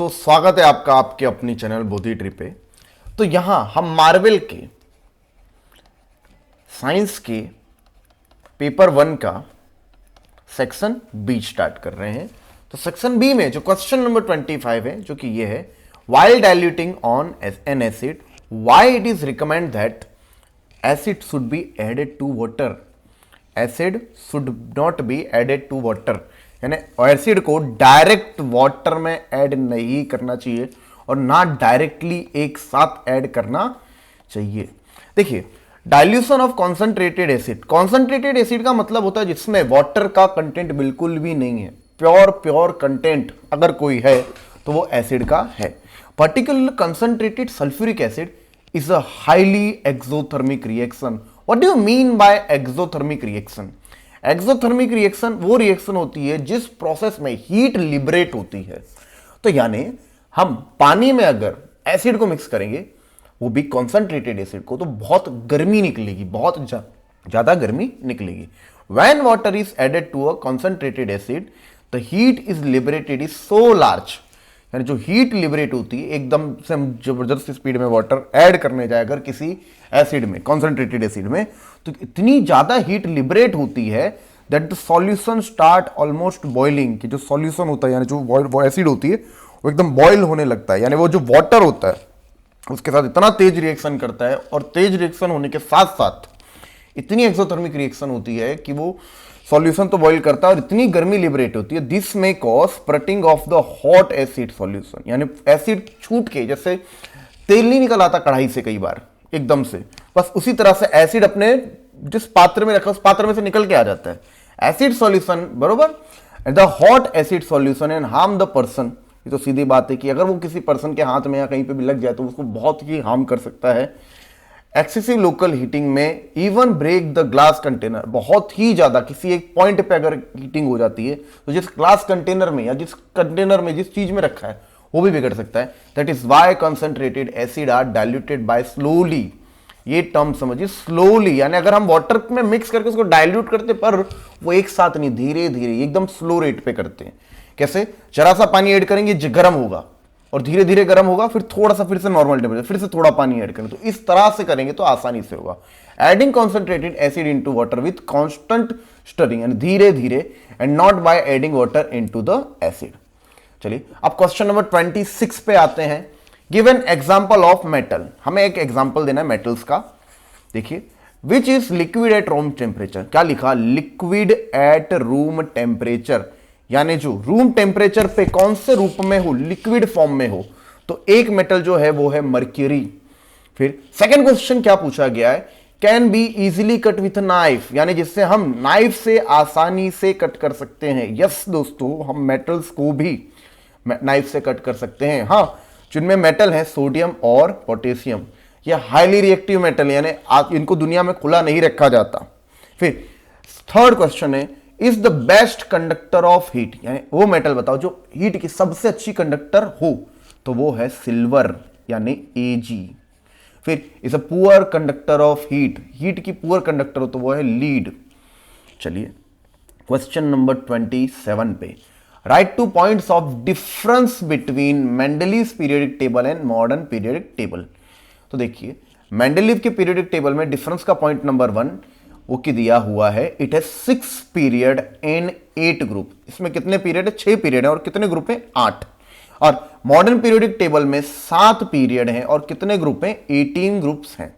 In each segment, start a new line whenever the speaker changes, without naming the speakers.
तो स्वागत है आपका आपके अपनी चैनल बोधी ट्री पे। तो यहां हम मार्वल के साइंस के पेपर 1 का सेक्शन बी स्टार्ट कर रहे हैं। तो सेक्शन बी में जो क्वेश्चन नंबर 25 है, जो कि ये है, while diluting on an acid, why it is recommended that acid should be added to water? Acid should not be added to water, यानी एसिड को डायरेक्ट वाटर में ऐड नहीं करना चाहिए और ना डायरेक्टली एक साथ ऐड करना चाहिए। देखिए, dilution of concentrated acid, concentrated acid का मतलब होता है जिसमें वाटर का कंटेंट बिल्कुल भी नहीं है। प्योर कंटेंट अगर कोई है तो वो एसिड का है। Particular concentrated sulphuric acid is a highly exothermic reaction. What do you mean bye exothermic reaction? Exothermic reaction वो रिएक्शन होती है जिस प्रोसेस में हीट लिबरेट होती है। तो यानी हम पानी में अगर एसिड को मिक्स करेंगे, वो भी कॉन्सेंट्रेटेड एसिड को, तो बहुत गर्मी निकलेगी, बहुत ज्यादा गर्मी निकलेगी। When water is added to a concentrated acid, the heat is liberated is so large, यानी जो हीट लिबरेट होती है, एकदम से हम जबरदस्त स्पीड में वाटर ऐड करने जाए अगर किसी एसिड में, कॉन्सेंट्रेटेड एसिड में, तो इतनी ज्यादा हीट लिबरेट होती है that the solution start almost boiling, कि जो सॉल्यूशन होता है यानी जो वो एसिड होती है वो एकदम बॉयल होने लगता है। यानी वो जो वाटर होता है उसके साथ इतना तेज रिएक्शन करता है, और तेज रिएक्शन होने के साथ साथ इतनी एक्सोथर्मिक रिएक्शन होती है कि वो सॉल्यूशन तो बॉईल करता है और इतनी गर्मी लिबरेट होती है। दिस में cause spreading of the hot acid solution, यानी एसिड छूट के, जैसे तेल नहीं निकल आता कढ़ाई से कई बार एकदम से, बस उसी तरह से एसिड अपने जिस पात्र में रखा उस पात्र में से निकल के आ जाता है एसिड सॉल्यूशन, बरोबर। The hot acid solution and harm the person. ये तो सीधी बात है कि अगर वो किसी पर्सन के हाथ में या कहीं पे भी लग जाए तो उसको बहुत ही हार्म कर सकता है। एक्सेसिव लोकल हीटिंग में even break the glass container, बहुत ही ज्यादा किसी एक पॉइंट पे अगर हीटिंग हो जाती है तो जिस ग्लास कंटेनर में या जिस कंटेनर में जिस चीज में रखा है वो भी बिगड़ सकता है। That is why concentrated acid are diluted by slowly. ये टर्म समझिए, स्लोली, यानी अगर हम वाटर में मिक्स करके उसको डाइल्यूट करते, पर वो एक साथ नहीं, धीरे धीरे एकदम स्लो रेट पे करते हैं। कैसे? जरा सा पानी ऐड करेंगे, गर्म होगा और धीरे धीरे गर्म होगा, फिर थोड़ा सा फिर से नॉर्मल टेम्परेचर, फिर से थोड़ा पानी ऐड करें, तो इस तरह से करेंगे तो आसानी से होगा। Adding concentrated acid into water with constant stirring, यानी धीरे धीरे, and not by adding water into the acid. चलिए अब क्वेश्चन नंबर 26 पे आते हैं। Give an example of metal, हमें एक एग्जांपल देना है मेटल्स का। देखिए, which is liquid at room temperature. क्या लिखा? लिक्विड एट रूम टेम्परेचर, यानी जो रूम टेम्परेचर पे कौन से रूप में हो, लिक्विड फॉर्म में हो। तो एक मेटल जो है वो है मर्क्यूरी। फिर सेकंड क्वेश्चन क्या पूछा गया है? Can be easily cut with knife, यानी जिससे हम नाइफ से आसानी से कट कर सकते हैं। यस दोस्तों, हम मेटल्स को भी नाइफ से कट कर सकते हैं। हाँ, जिनमें मेटल है सोडियम और पोटेशियम, ये हाईली रिएक्टिव मेटल, यानी इनको दुनिया में खुला नहीं रखा जाता। फिर थर्ड क्वेश्चन है, is the best conductor of heat, यानी वो मेटल बताओ जो हीट की सबसे अच्छी कंडक्टर हो, तो वो है सिल्वर, यानी Ag। फिर is a poor conductor of heat, heat की पुअर कंडक्टर हो तो वो है लीड। चलिए क्वेश्चन नंबर 27 पे, right 2 points of difference between Mendeleev periodic table and modern periodic table. तो देखिए, मेंडलीव के पीरियडिक टेबल में डिफरेंस का पॉइंट नंबर 1 वो की दिया हुआ है, इट है 6 पीरियड इन 8 ग्रुप। इसमें कितने पीरियड है? 6 पीरियड है, और कितने ग्रुप है? 8। और मॉडर्न पीरियडिक टेबल में 7 पीरियड हैं और कितने ग्रुप हैं? 18 ग्रुप्स हैं।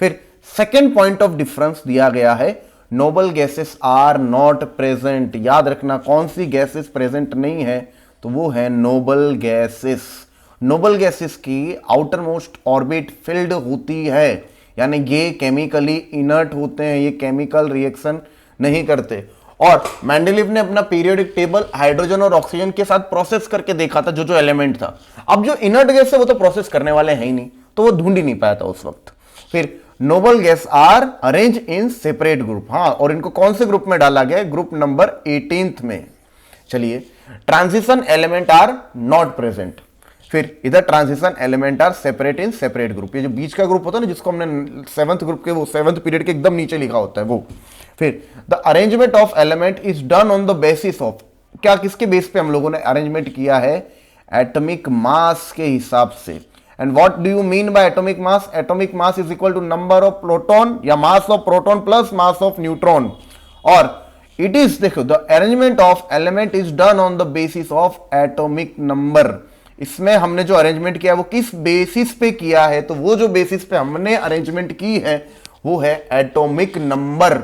फिर सेकेंड पॉइंट ऑफ डिफरेंस दिया गया है, noble gases are not present. याद रखना, कौन सी गैसेस प्रेजेंट नहीं है? तो वो है नोबल गैसेस। नोबल गैसेस की आउटर मोस्ट ऑर्बिट फिल्ड होती है, यानी ये केमिकली इनर्ट होते हैं, ये केमिकल रिएक्शन नहीं करते। और मेंडलीव ने अपना पीरियोडिक टेबल हाइड्रोजन और ऑक्सीजन के साथ प्रोसेस करके देखा था, जो जो एलिमेंट था। अब जो इनर्ट गैस है वो तो प्रोसेस करने वाले हैं ही नहीं, तो वो ढूंढ ही नहीं पाया था उस वक्त। फिर noble gas are arrange in separate group, हाँ, और इनको कौन से ग्रुप में डाला गया है? ग्रुप नंबर 18 में। चलिए, transition element are not present. फिर इधर transition element are separate in separate group, ये जो बीच का ग्रुप होता है ना, जिसको हमने 7th ग्रुप के, वो 7th पीरियड के एकदम नीचे लिखा होता है वो। फिर the arrangement of element is done on the basis of, क्या किसके बेस पे हम लोगों ने अरेंजमेंट किया है? एटॉमिक मास के हिसाब से। And what do you mean by atomic mass? Atomic mass is equal to number of proton या mass of proton plus mass of neutron. और इट इज, देखो, the arrangement of element is done on the basis of atomic number. इसमें हमने जो arrangement किया वो किस basis पे किया है? तो वो जो बेसिस पे हमने अरेंजमेंट की है वो है एटॉमिक नंबर।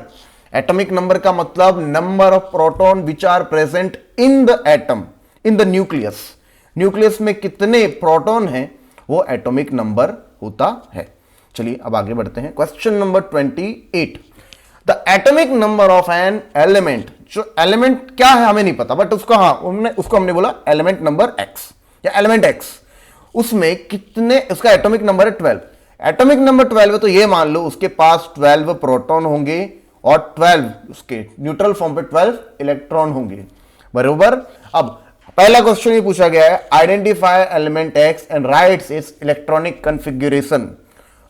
एटॉमिक नंबर का मतलब number of proton which are present in the atom, in the nucleus. Nucleus में कितने प्रोटॉन हैं वो एटॉमिक नंबर होता है। चलिए अब आगे बढ़ते हैं। Question number 28, the atomic number of an element. जो एलिमेंट क्या है हमें नहीं पता, बट उसको उसको हमने बोला एलिमेंट नंबर एक्स या एलिमेंट एक्स। उसमें कितने, उसका एटॉमिक नंबर है 12। एटॉमिक नंबर 12 है तो ये मान लो उसके पास 12 प्रोटॉन होंगे और 12 उसके न्यूट्रल फॉर्म पे 12 इलेक्ट्रॉन होंगे, बरोबर। अब पहला क्वेश्चन ये पूछा गया है, identify element x and rights it's electronic configuration.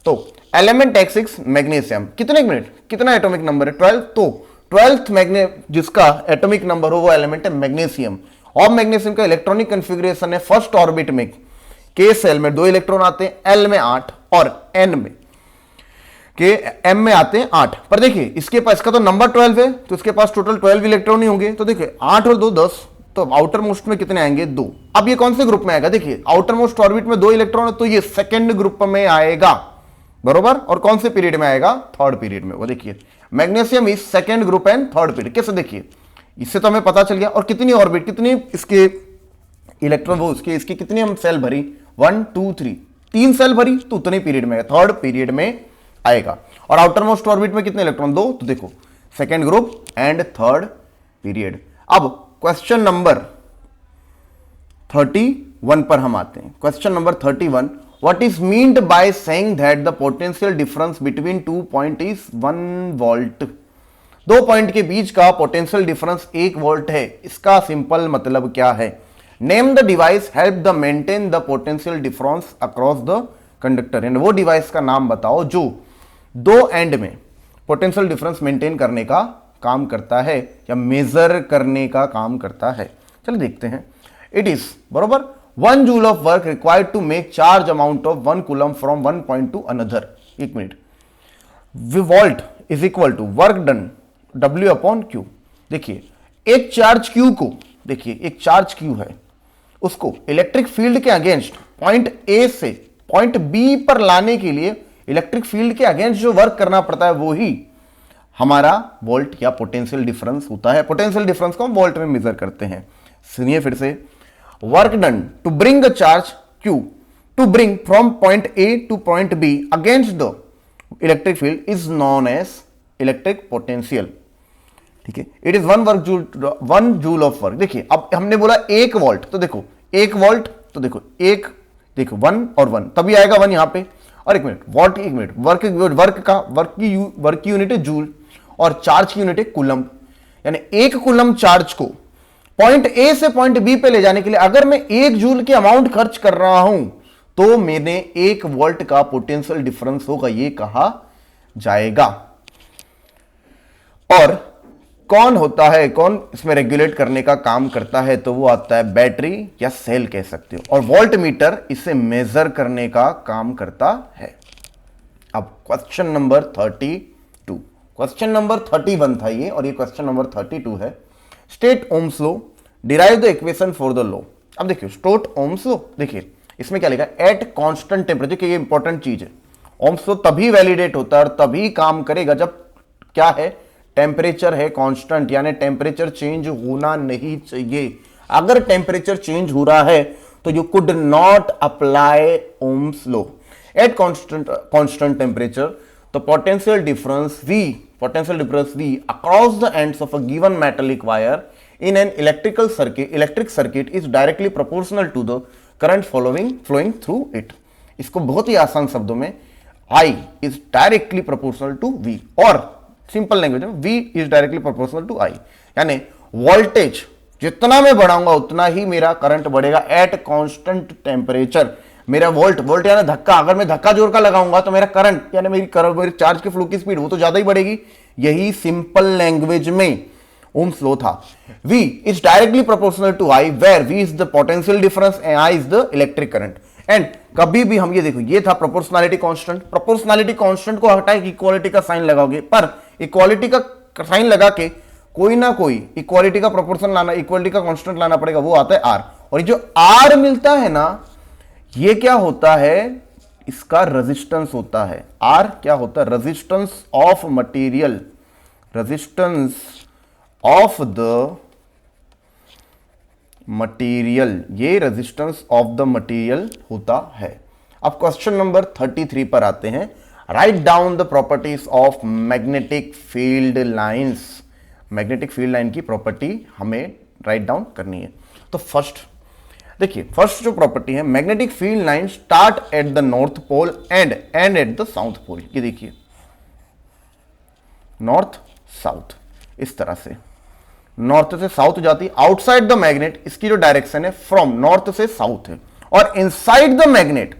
तो एलिमेंट एक्स इज मैग्नीशियम, कितना एटॉमिक नंबर है 12। तो 12th जिसका एटॉमिक नंबर हो वो एलिमेंट है मैग्नीशियम। और मैग्नीशियम का इलेक्ट्रॉनिक कॉन्फ़िगरेशन है फर्स्ट ऑर्बिट में के सेल में 2 इलेक्ट्रॉन आते हैं, एल में 8 और एन में के एम में आते हैं 8। पर देखिए इसके पास, इसका तो नंबर 12 है तो इसके पास टोटल 12 इलेक्ट्रॉन ही होंगे। तो देखिए 8 और 2 10, तो आउटर मोस्ट में कितने आएंगे 2। अब ये कौन से ग्रुप में आएगा? देखिए आउटर मोस्ट ऑर्बिट में 2 इलेक्ट्रॉन है तो ये सेकेंड ग्रुप में आएगा, बरोबर। और कौन से पीरियड में आएगा? थर्ड पीरियड में। वो देखिए magnesium is second group and third period. कैसे? देखिए इससे तो हमें पता चल गया। और कितनी ऑर्बिट, कितनी इसके इलेक्ट्रॉन, वो इसकी कितनी हम सेल भरी 1 2 3, 3 सेल भरी तो उतने पीरियड में, थर्ड पीरियड में आएगा। और आउटर मोस्ट ऑर्बिट में कितने इलेक्ट्रॉन? 2। तो देखो second group and third period. अब क्वेश्चन नंबर 31 पर हम आते हैं। Question number 31, what is meant by saying that the potential difference between 2 point is 1 volt. 2 point के बीच का पोटेंशियल डिफरेंस 1 वोल्ट है। इसका सिंपल मतलब क्या है? Name the device help the maintain the potential difference across the conductor. And वो device का नाम बताओ जो 2 एंड में पोटेंशियल डिफरेंस मेंटेन करने का काम करता है या मेजर करने का काम करता है। चलिए देखते हैं। इट इज, बरोबर, 1 joule of work required to make charge amount of 1 coulomb from 1 point to another. 1 minute. Volt is equal to work done W upon Q। देखिए एक चार्ज Q को, देखिए एक चार्ज Q है, उसको इलेक्ट्रिक फील्ड के against point A से point B पर लाने के लिए इलेक्ट्रिक फील्ड के अगेंस्ट जो वर्क करना पड़ता है वो ही हमारा वोल्ट या पोटेंशियल डिफरेंस होता है। पोटेंशियल डिफरेंस को हम वोल्ट में मेजर करते हैं। सुनिए फिर से, work done to bring the charge Q to bring from point A to point B against the electric field is known as electric potential. ठीक है, it is 1 joule of work. देखिए अब हमने बोला 1 वोल्ट, तो देखो 1 वोल्ट, तो देखो 1, देखो 1 और 1 तभी आएगा 1 यहां पे। और 1 मिनट, वॉट, 1 मिनट, वर्क की यूनिट है जूल और चार्ज की यूनिट है कूलम। यानी 1 कूलम चार्ज को पॉइंट ए से पॉइंट बी पे ले जाने के लिए अगर मैं 1 जूल की अमाउंट खर्च कर रहा हूं तो मैंने 1 वोल्ट का पोटेंशियल डिफरेंस होगा, ये कहा जाएगा। और कौन होता है, कौन इसमें रेगुलेट करने का काम करता है? तो वो आता है बैटरी या सेल कह सकते हो। और वोल्ट मीटर इसे मेजर करने का काम करता है। अब क्वेश्चन नंबर 32, क्वेश्चन नंबर 31 था ये और ये क्वेश्चन नंबर 32 है। State Ohm's law, derive the equation for the law. अब देखिए स्टेट ओम्स लॉ, देखिए इसमें क्या लिखा है? At constant temperature. ये इंपॉर्टेंट चीज है। ओम्स लॉ तभी वैलिडेट होता है और तभी काम करेगा जब क्या है? टेम्परेचर है कांस्टेंट, यानी टेम्परेचर चेंज होना नहीं चाहिए। अगर टेम्परेचर चेंज हो रहा है तो you could not apply Ohm's law. At constant temperature the potential difference V across the ends of a given metallic wire in an electric circuit is directly proportional to the current flowing through it। इसको बहुत ही आसान शब्दों में I is directly proportional to V, और simple language में V is directly proportional to I, यानी voltage जितना मैं बढ़ाऊंगा उतना ही मेरा करंट बढ़ेगा एट कांस्टेंट टेम्परेचर। मेरा वोल्ट यानी धक्का, अगर मैं धक्का जोर का लगाऊंगा तो मेरा करंट यानी मेरी चार्ज के फ्लो की स्पीड वो तो ज्यादा ही बढ़ेगी। यही सिंपल लैंग्वेज में ओम्स लॉ था। V is directly proportional to I where V is the potential difference and I is the electric current. And कभी भी हम ये देखो, ये था प्रोपोर्शनैलिटी कांस्टेंट, प्रोपोर्शनैलिटी कांस्टेंट को हटा के इक्वालिटी का साइन लगाओगे, पर इक्वालिटी का साइन लगा के कोई ना कोई इक्वालिटी का प्रोपोर्शन लाना, इक्वालिटी का कांस्टेंट लाना पड़ेगा, वो आता है R। और ये जो R मिलता है ना, ये क्या होता है, इसका रेजिस्टेंस होता है। R क्या होता है, resistance of material, resistance of the material, ये रेजिस्टेंस ऑफ द मटेरियल होता है। अब क्वेश्चन नंबर 33 पर आते हैं। Write down the properties of magnetic field lines. Magnetic field line की प्रॉपर्टी हमें राइट डाउन करनी है। तो फर्स्ट देखिए, फर्स्ट जो प्रॉपर्टी है, magnetic field line start at the north pole and end at the south pole. ये देखिए, नॉर्थ साउथ, इस तरह से नॉर्थ से साउथ जाती, आउटसाइड द मैग्नेट इसकी जो डायरेक्शन है फ्रॉम नॉर्थ से साउथ है, और इनसाइड द मैग्नेट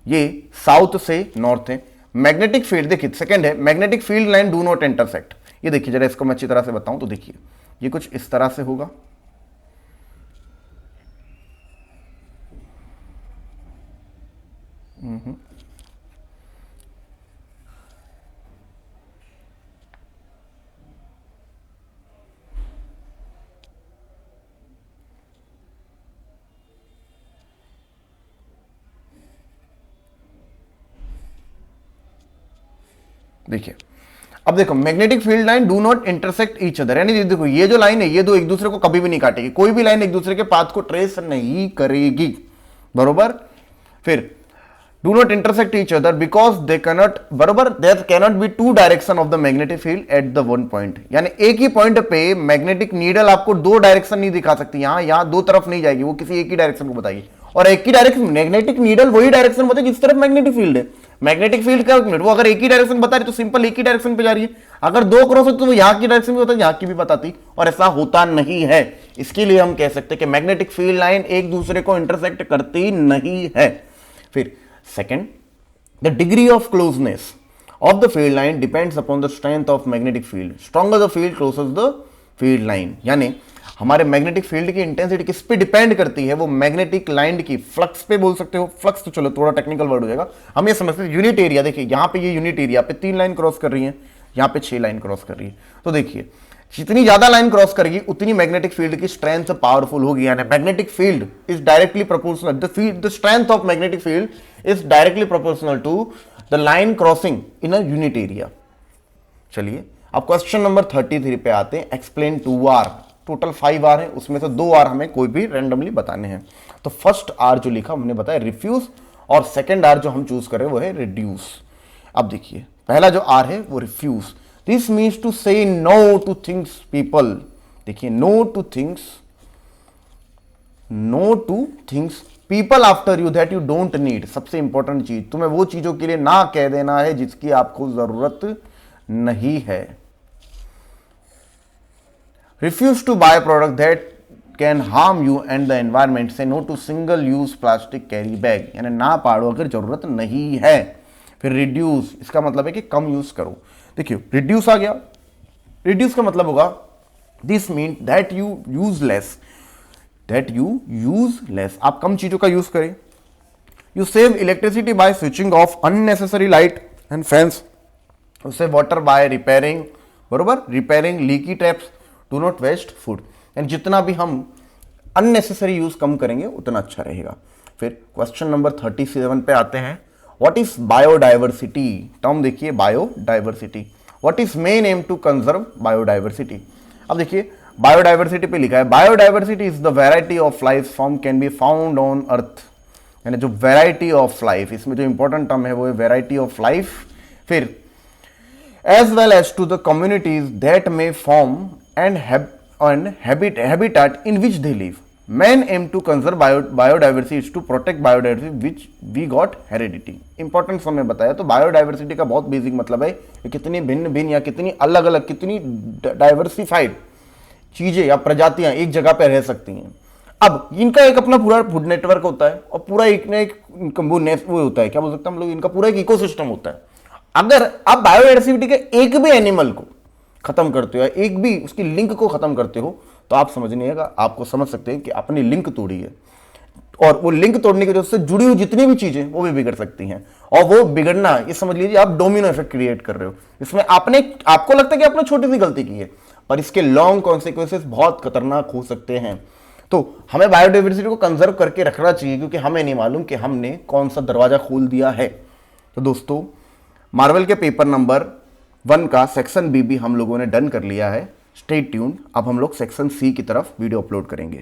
ये साउथ से नॉर्थ है। मैग्नेटिक फील्ड देखिए, सेकंड है, magnetic field line do not intersect. ये देखिए जरा, इसको मैं अच्छी तरह से बताऊं तो देखिए, ये कुछ इस तरह से होगा, देखिए। अब देखो, magnetic field line do not intersect each other, यानी देखो ये जो लाइन है, ये दो एक दूसरे को कभी भी नहीं काटेगी, कोई भी लाइन एक दूसरे के पाथ को ट्रेस नहीं करेगी, बरोबर। फिर do not intersect each other because they cannot, बरोबर, there cannot be two direction of the magnetic field at the one point, यानी एक ही पॉइंट पे मैग्नेटिक नीडल आपको दो डायरेक्शन नहीं दिखा सकती, यहां दो तरफ नहीं जाएगी, वो किसी एक ही डायरेक्शन को बताएगी। और एक ही डायरेक्शन, मैग्नेटिक नीडल वही डायरेक्शन बताएगी जिस तरफ मैग्नेटिक फील्ड है। मैग्नेटिक फील्ड का वो अगर एक ही डायरेक्शन बता रही तो सिंपल एक ही डायरेक्शन पे जा रही है, अगर दो क्रॉस होती तो वो यहां की डायरेक्शन भी बताती, यहां की भी बताती, और ऐसा होता नहीं है। इसके लिए हम कह सकते हैं कि मैग्नेटिक फील्ड लाइन एक दूसरे को इंटरसेक्ट करती नहीं है। फिर second, the degree of closeness of the field line depends upon the strength of magnetic field, stronger the field closes the field line, यानी हमारे मैग्नेटिक फील्ड की इंटेंसिटी किस पे डिपेंड करती है, वो मैग्नेटिक लाइन की फ्लक्स पे बोल सकते हो। फ्लक्स तो चलो थोड़ा टेक्निकल वर्ड हो जाएगा, हम ये समझते हैं यूनिट एरिया। देखिए यहां पे ये यूनिट एरिया पे 3 लाइन क्रॉस कर रही है, यहां पे 6 लाइन क्रॉस कर रही है, तो देखिए जितनी ज्यादा लाइन क्रॉस करेगी उतनी मैग्नेटिक फील्ड की स्ट्रेंथ पावरफुल होगी, यानी magnetic field is directly proportional, the strength of magnetic field is directly proportional to the line crossing in a unit area. चलिए अब क्वेश्चन नंबर 33 पे आते हैं। एक्सप्लेन 2R, टोटल 5 R है, उसमें से 2 R हमें कोई भी रैंडमली बताने हैं। तो फर्स्ट R जो लिखा हमने बताया रिफ्यूज, और सेकंड R जो हम चूज करें वो है रिड्यूस। अब देखिए पहला जो R है वो refuse, this means to say no to things people. देखिए no to things people after you that you don't need. सबसे इंपॉर्टेंट चीज, तुम्हें वो चीजों के लिए ना कह देना है जिसकी आपको जरूरत नहीं है। Refuse to buy product that can harm you and the environment, say no to single use plastic carry bag, यानी ना पाड़ो अगर जरूरत नहीं है। फिर रिड्यूस, इसका मतलब है कि कम यूज करो। देखिए रिड्यूस आ गया, रिड्यूस का मतलब होगा this mean that you use less, आप कम चीजों का यूज करें। You save electricity by switching off unnecessary light and fans, you save water by repairing, बरोबर, repairing leaky taps, do not waste food, यानी जितना भी हम अननेसेसरी यूज कम करेंगे उतना अच्छा रहेगा। फिर क्वेश्चन नंबर 37 पे आते हैं। What is biodiversity? टर्म देखिए biodiversity, what is main aim to conserve biodiversity. अब देखिए बायोडाइवर्सिटी पे लिखा है, biodiversity is the variety of life form can be found on earth, यानी जो वैरायटी ऑफ लाइफ, इसमें जो इंपॉर्टेंट टर्म है वो है वैरायटी ऑफ लाइफ। फिर as well as to the communities that may form and habitat in which they live. Man aim to conserve biodiversity is to protect biodiversity which we got heredity. Important समय बताया। तो biodiversity का बहुत basic मतलब है कि कितनी भिन्न भिन्न या कितनी अलग अलग, कितनी डाइवर्सिफाइड चीजें या प्रजातियां एक जगह पे रह सकती हैं। अब इनका एक अपना पूरा फूड नेटवर्क होता है और पूरा एक ना एक वो होता है, क्या बोल सकते हैं हम लोग, इनका पूरा एक इकोसिस्टम होता है। अगर आप बायोडाइवर्सिटी के एक भी एनिमल को खत्म करते हो या एक भी उसकी लिंक को खत्म करते हो तो आप समझिएगा, आपको समझ सकते हैं कि अपनी लिंक तोड़ी है, और वो लिंक तोड़ने की वजह से जुड़ी हुई जितनी भी चीजें वो भी बिगड़ सकती हैं। और वो बिगड़ना, ये समझ लीजिए आप डोमिनो इफेक्ट क्रिएट कर रहे हो, इसमें आपको लगता है कि आपने छोटी सी गलती की है, पर इसके लॉन्ग कॉन्सिक्वेंसेस बहुत खतरनाक हो सकते हैं। तो हमें बायोडाइवर्सिटी को कंजर्व करके रखना चाहिए, क्योंकि हमें नहीं मालूम कि हमने कौन सा दरवाजा खोल दिया है। तो दोस्तों, मार्वल के पेपर नंबर 1 का सेक्शन बी भी हम लोगों ने डन कर लिया है। स्टे ट्यून्ड, अब हम लोग सेक्शन सी की तरफ वीडियो अपलोड करेंगे।